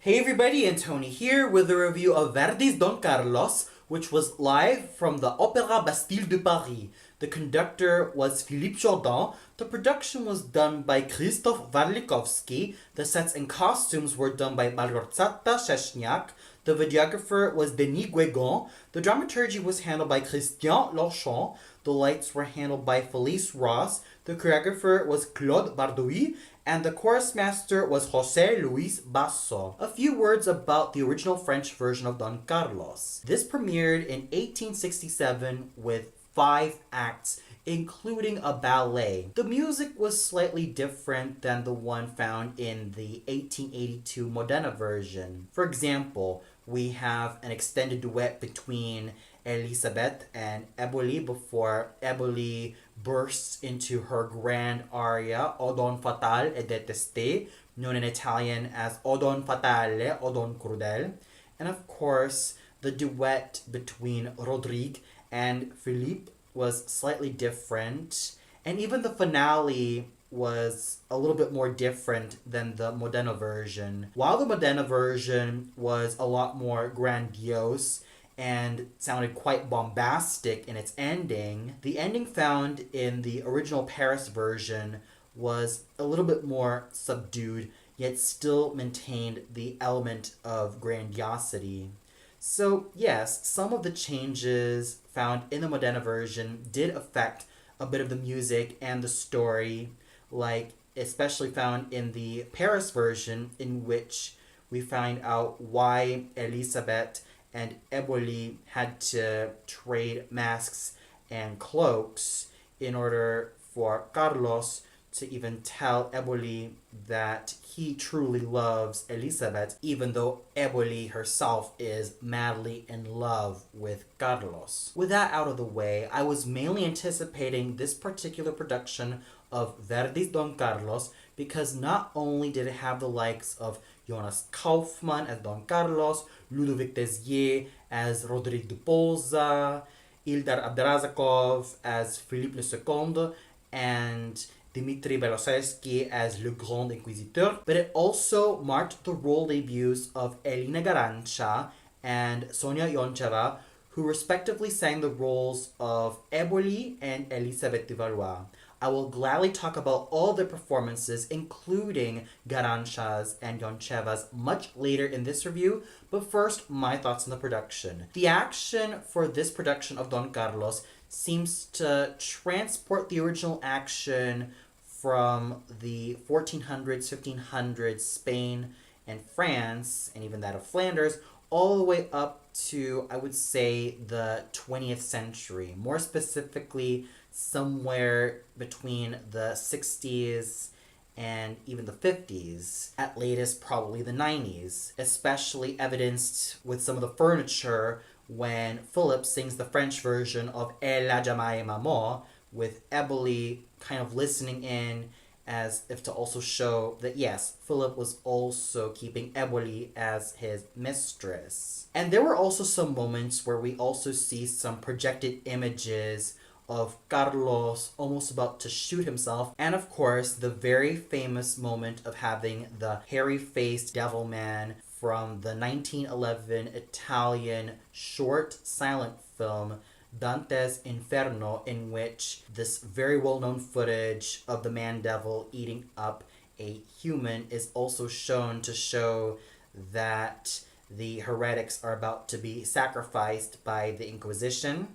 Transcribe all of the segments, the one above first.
Hey everybody, Antoni here with a review of Verdi's Don Carlos, which was live from the Opéra Bastille de Paris. The conductor was Philippe Jourdan. The production was done by Krzysztof Warlikowski. The sets and costumes were done by Malgorzata Szczesniak. The videographer was Denis Guégon. The dramaturgy was handled by Christian Lorchon. The lights were handled by Felice Ross. The choreographer was Claude Bardouille, and the chorus master was José Luis Basso. A few words about the original French version of Don Carlos. This premiered in 1867 with 5 acts, including a ballet. The music was slightly different than the one found in the 1882 Modena version. For example, we have an extended duet between Elisabeth and Eboli before Eboli bursts into her grand aria O Don Fatale e Detesté, known in Italian as O Don Fatale, O Don Crudel. And of course, the duet between Rodrigue and Philippe was slightly different. And even the finale was a little bit more different than the Modena version. While the Modena version was a lot more grandiose and sounded quite bombastic in its ending, the ending found in the original Paris version was a little bit more subdued, yet still maintained the element of grandiosity. So yes, some of the changes found in the Modena version did affect a bit of the music and the story, like especially found in the Paris version, in which we find out why Elisabeth and Eboli had to trade masks and cloaks in order for Carlos to even tell Eboli that he truly loves Elisabeth, even though Eboli herself is madly in love with Carlos. With that out of the way, I was mainly anticipating this particular production of Verdi's Don Carlos because not only did it have the likes of Jonas Kaufmann as Don Carlos, Ludovic Tézier as Rodrigue de Pousa, Ildar Abdrazakov as Philippe II, and Dmitry Belosevsky as Le Grand Inquisiteur, but it also marked the role debuts of Elina Garanca and Sonya Yoncheva, who respectively sang the roles of Eboli and Elisabeth de Valois. I will gladly talk about all their performances, including Garanca's and Yoncheva's, much later in this review, but first, my thoughts on the production. The action for this production of Don Carlos seems to transport the original action from the 1400s, 1500s Spain and France, and even that of Flanders, all the way up to, I would say, the 20th century. More specifically, somewhere between the 60s and even the 50s, at latest probably the 90s, especially evidenced with some of the furniture when Philip sings the French version of Elle a jamais maman, with Eboli kind of listening in as if to also show that yes, Philip was also keeping Eboli as his mistress. And there were also some moments where we also see some projected images of Carlos almost about to shoot himself, and of course the very famous moment of having the hairy-faced devil man from the 1911 Italian short silent film Dante's Inferno, in which this very well-known footage of the man-devil eating up a human is also shown to show that the heretics are about to be sacrificed by the Inquisition.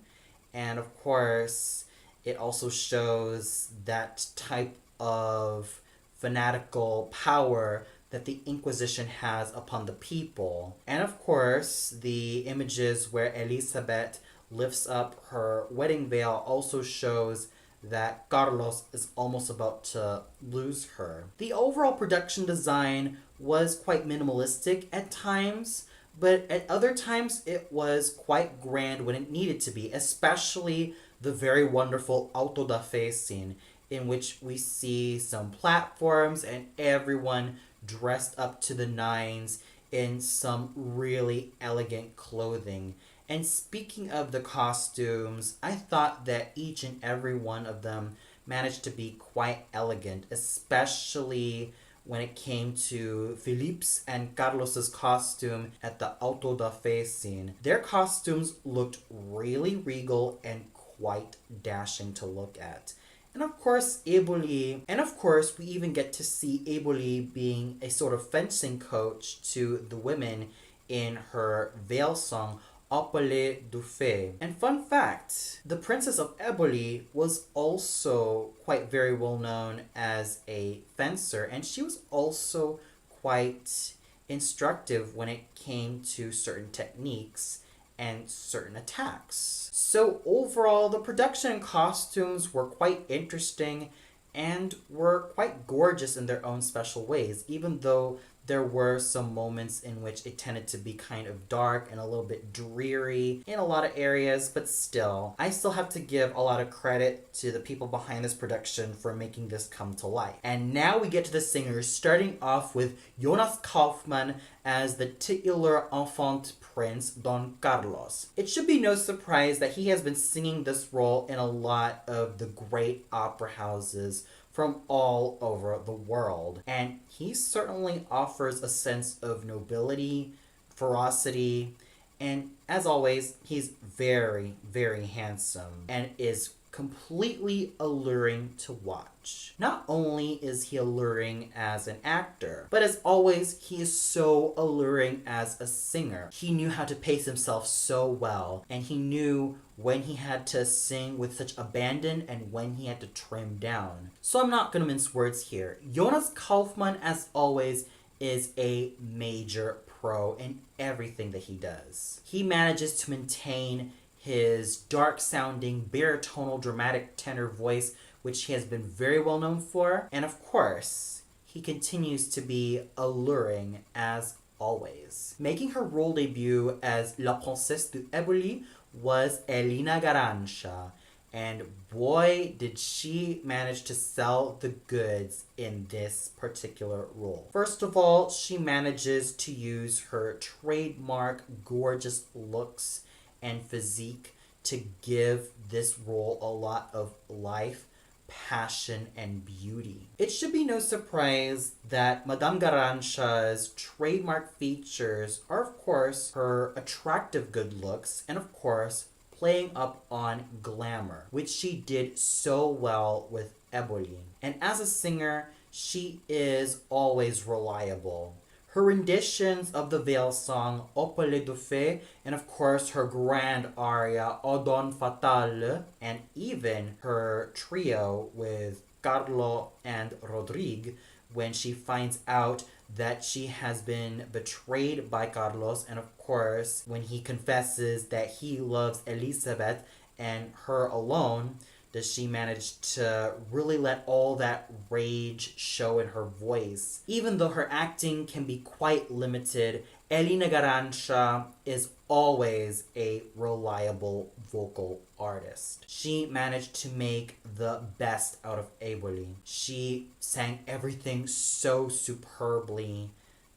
And of course, it also shows that type of fanatical power that the Inquisition has upon the people. And of course, the images where Elisabeth lifts up her wedding veil also shows that Carlos is almost about to lose her. The overall production design was quite minimalistic at times, but at other times it was quite grand when it needed to be, especially the very wonderful auto da fe scene, in which we see some platforms and everyone dressed up to the nines in some really elegant clothing. And speaking of the costumes, I thought that each and every one of them managed to be quite elegant, especially when it came to Philippe's and Carlos's costume at the Auto da Fe scene. Their costumes looked really regal and quite dashing to look at. And of course, we even get to see Eboli being a sort of fencing coach to the women in her veil song, Appelé du Fée. And fun fact, the Princess of Eboli was also quite very well known as a fencer, and she was also quite instructive when it came to certain techniques and certain attacks. So overall, the production and costumes were quite interesting and were quite gorgeous in their own special ways, even though there were some moments in which it tended to be kind of dark and a little bit dreary in a lot of areas, but still, I still have to give a lot of credit to the people behind this production for making this come to life. And now we get to the singers, starting off with Jonas Kaufmann as the titular Infante Prince, Don Carlos. It should be no surprise that he has been singing this role in a lot of the great opera houses from all over the world. And he certainly offers a sense of nobility, ferocity, and as always, he's very, very handsome and is completely alluring to watch. Not only is he alluring as an actor, but as always, he is so alluring as a singer. He knew how to pace himself so well, and he knew when he had to sing with such abandon and when he had to trim down. So I'm not gonna mince words here. Jonas Kaufmann, as always, is a major pro in everything that he does. He manages to maintain his dark-sounding, baritonal, dramatic tenor voice, which he has been very well known for. And of course, he continues to be alluring as always. Making her role debut as La Princesse de Eboli was Elina Garanca. And boy, did she manage to sell the goods in this particular role. First of all, she manages to use her trademark gorgeous looks and physique to give this role a lot of life, passion, and beauty. It should be no surprise that Madame Garanca's trademark features are, of course, her attractive good looks and, of course, playing up on glamour, which she did so well with Eboli. And as a singer, she is always reliable. Her renditions of the Veil song Appelé du Fée, and of course her grand aria O Don Fatale, and even her trio with Carlo and Rodrigue when she finds out that she has been betrayed by Carlos, and of course when he confesses that he loves Elisabeth and her alone, does she manage to really let all that rage show in her voice. Even though her acting can be quite limited, Elina Garanca is always a reliable vocal artist. She managed to make the best out of Eboli. She sang everything so superbly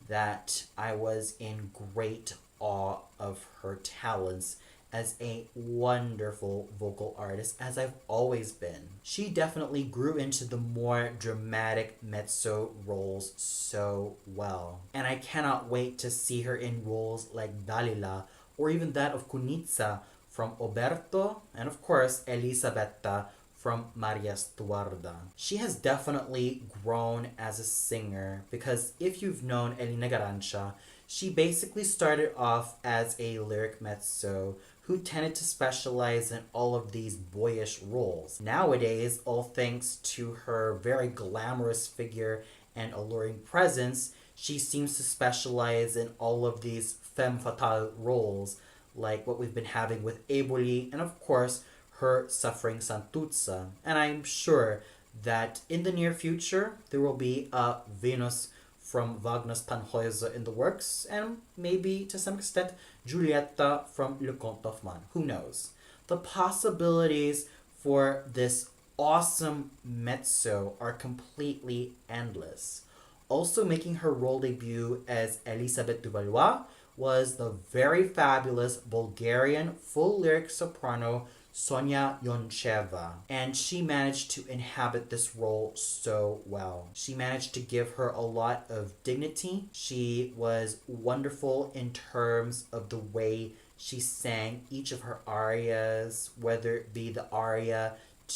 that I was in great awe of her talents as a wonderful vocal artist, as I've always been. She definitely grew into the more dramatic mezzo roles so well. And I cannot wait to see her in roles like Dalila, or even that of Cunizza from Oberto, and of course Elisabetta from Maria Stuarda. She has definitely grown as a singer, because if you've known Elina Garanca, she basically started off as a lyric mezzo who tended to specialize in all of these boyish roles. Nowadays, all thanks to her very glamorous figure and alluring presence, she seems to specialize in all of these femme fatale roles, like what we've been having with Eboli, and of course, her suffering Santuzza. And I'm sure that in the near future, there will be a Venus from Wagner's Tannhäuser in the works, and maybe to some extent Giulietta from Le Comte d'Hoffmann. Who knows? The possibilities for this awesome mezzo are completely endless. Also making her role debut as Elisabeth de Valois was the very fabulous Bulgarian full lyric soprano Sonya Yoncheva, and she managed to inhabit this role so well. She managed to give her a lot of dignity. She was wonderful in terms of the way she sang each of her arias, whether it be the aria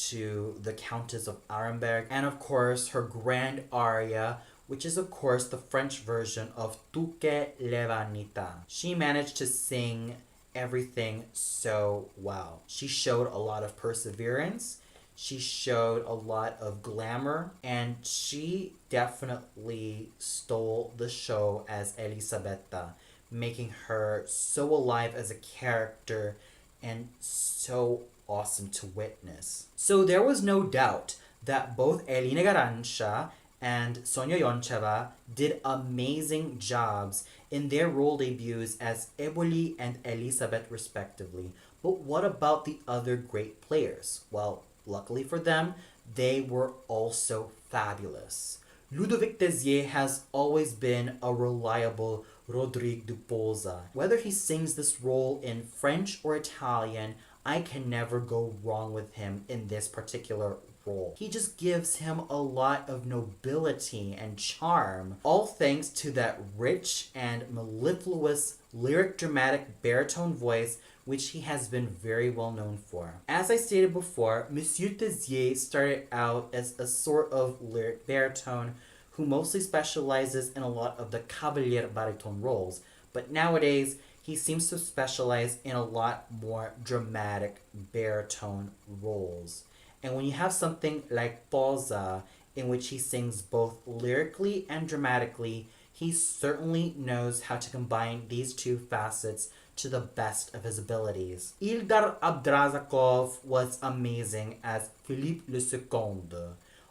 to the Countess of Arenberg, and of course her grand aria, which is of course the French version of Tuque Levanita. She managed to sing everything so well. She showed a lot of perseverance, she showed a lot of glamour, and she definitely stole the show as Elisabetta, making her so alive as a character and so awesome to witness. So there was no doubt that both Elina Garanca and Sonya Yoncheva did amazing jobs in their role debuts as Eboli and Elisabeth respectively. But what about the other great players? Well, luckily for them, they were also fabulous. Ludovic Tézier has always been a reliable Rodrigue Duposa. Whether he sings this role in French or Italian, I can never go wrong with him in this particular role. He just gives him a lot of nobility and charm, all thanks to that rich and mellifluous lyric dramatic baritone voice which he has been very well known for. As I stated before, Monsieur Tézier started out as a sort of lyric baritone who mostly specializes in a lot of the cavalier baritone roles, but nowadays he seems to specialize in a lot more dramatic baritone roles. And when you have something like Posa, in which he sings both lyrically and dramatically, he certainly knows how to combine these two facets to the best of his abilities. Ildar Abdrazakov was amazing as Philippe le Second,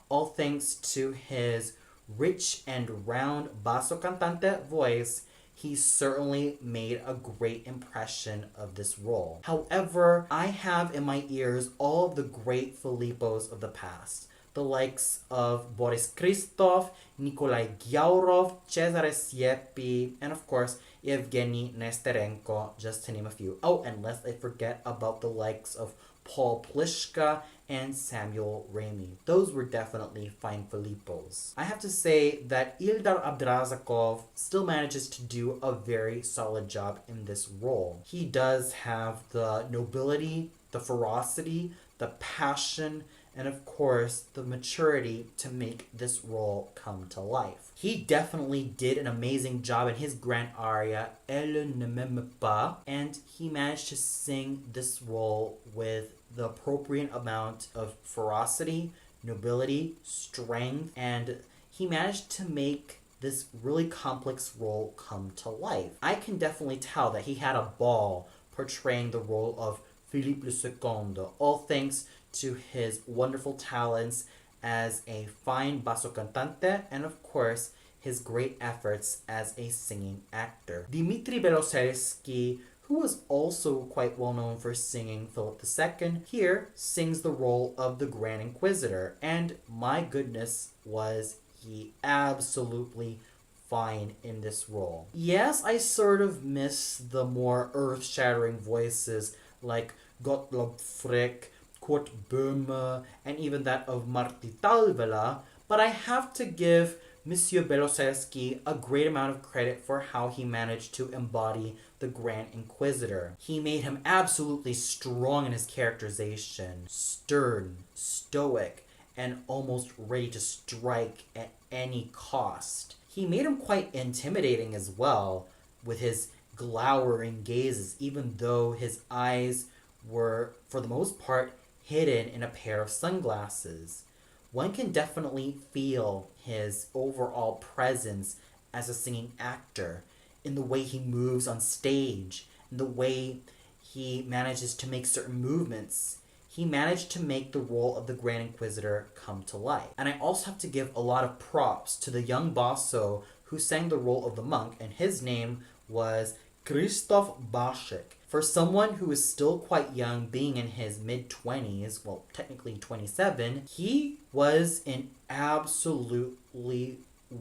all thanks to his rich and round basso cantante voice. He certainly made a great impression of this role. However, I have in my ears all of the great Filippos of the past, the likes of Boris Christoph, Nikolai Gyaurov, Cesare Siepi, and of course, Evgeny Nesterenko, just to name a few. Oh, and lest I forget about the likes of Paul Plishka and Samuel Ramey. Those were definitely fine Filippos. I have to say that Ildar Abdrazakov still manages to do a very solid job in this role. He does have the nobility, the ferocity, the passion, and of course, the maturity to make this role come to life. He definitely did an amazing job in his grand aria, Elle ne m'aime pas, and he managed to sing this role with the appropriate amount of ferocity, nobility, strength, and he managed to make this really complex role come to life. I can definitely tell that he had a ball portraying the role of Philippe II, all thanks to his wonderful talents as a fine basso cantante and of course his great efforts as a singing actor. Dmitry Beloselsky, who was also quite well known for singing Philip II, here sings the role of the Grand Inquisitor, and my goodness, was he absolutely fine in this role. Yes, I sort of miss the more earth-shattering voices like Gottlob Frick, Kurt Böhme, and even that of Martti Talvela, but I have to give Monsieur Beloselsky a great amount of credit for how he managed to embody the Grand Inquisitor. He made him absolutely strong in his characterization, stern, stoic, and almost ready to strike at any cost. He made him quite intimidating as well, with his glowering gazes, even though his eyes were, for the most part, hidden in a pair of sunglasses. One can definitely feel his overall presence as a singing actor in the way he moves on stage, in the way he manages to make certain movements. He managed to make the role of the Grand Inquisitor come to life. And I also have to give a lot of props to the young basso who sang the role of the monk, and his name was Krzysztof Baszek. For someone who is still quite young, being in his mid-20s, well, technically 27, he was in absolutely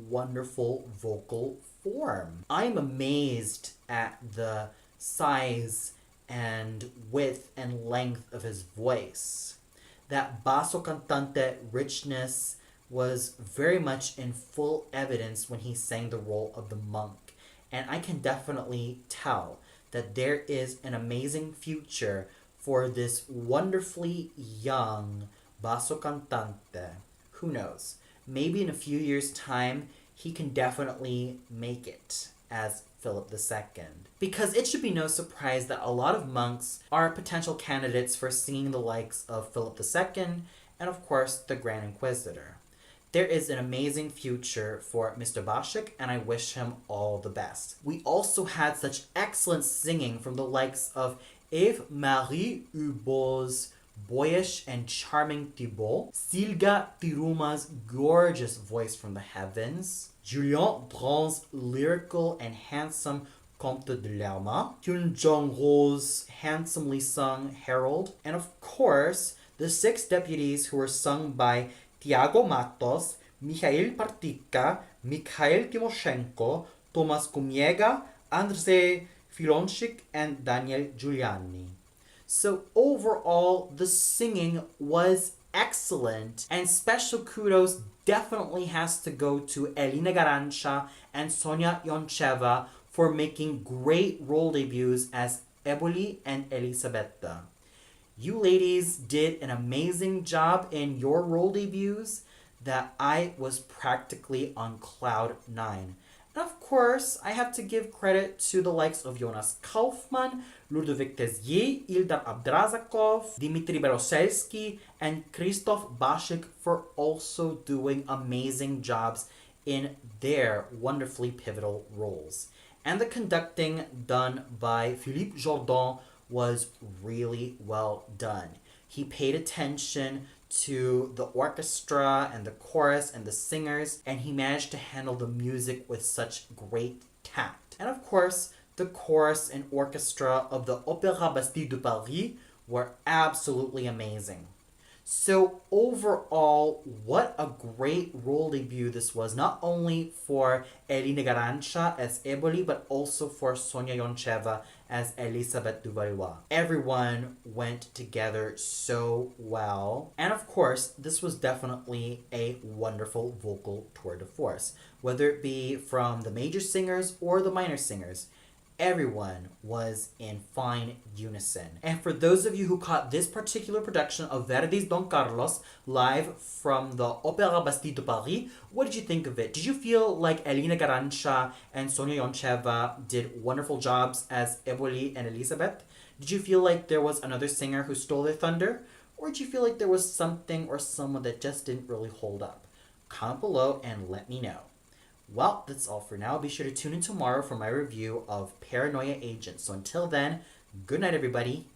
wonderful vocal form. I'm amazed at the size and width and length of his voice. That basso cantante richness was very much in full evidence when he sang the role of the monk. And I can definitely tell that there is an amazing future for this wonderfully young basso cantante. Who knows? Maybe in a few years' time, he can definitely make it as Philip II. Because it should be no surprise that a lot of monks are potential candidates for singing the likes of Philip II and, of course, the Grand Inquisitor. There is an amazing future for Mr. Bashik, and I wish him all the best. We also had such excellent singing from the likes of Eve-Marie Hubo's boyish and charming Thibault, Silga Tiruma's gorgeous voice from the heavens, Julien Dron's lyrical and handsome Comte de Lerma, Hyun-Jong's handsomely sung Herald, and of course, the 6 deputies who were sung by Tiago Matos, Mikhail Partika, Mikhail Timoshenko, Tomas Kumiega, Andrzej Filonchik, and Daniel Giuliani. So overall, the singing was excellent, and special kudos definitely has to go to Elina Garanca and Sonya Yoncheva for making great role debuts as Eboli and Elisabeth. You ladies did an amazing job in your role debuts that I was practically on cloud 9. And of course, I have to give credit to the likes of Jonas Kaufmann, Ludovic Tezier, Ildar Abdrazakov, Dmitry Beroselsky, and Christoph Bashik for also doing amazing jobs in their wonderfully pivotal roles. And the conducting done by Philippe Jourdan was really well done. He paid attention to the orchestra and the chorus and the singers, and he managed to handle the music with such great tact. And of course, the chorus and orchestra of the Opéra Bastille de Paris were absolutely amazing. So overall, what a great role debut this was, not only for Elina Garanca as Eboli, but also for Sonya Yoncheva as Elisabeth du Valois. Everyone went together so well. And of course, this was definitely a wonderful vocal tour de force. Whether it be from the major singers or the minor singers, everyone was in fine unison. And for those of you who caught this particular production of Verdi's Don Carlos live from the Opéra Bastille de Paris, what did you think of it? Did you feel like Elina Garanca and Sonya Yoncheva did wonderful jobs as Eboli and Elisabeth? Did you feel like there was another singer who stole their thunder? Or did you feel like there was something or someone that just didn't really hold up? Comment below and let me know. Well, that's all for now. Be sure to tune in tomorrow for my review of Paranoia Agent. So until then, good night, everybody.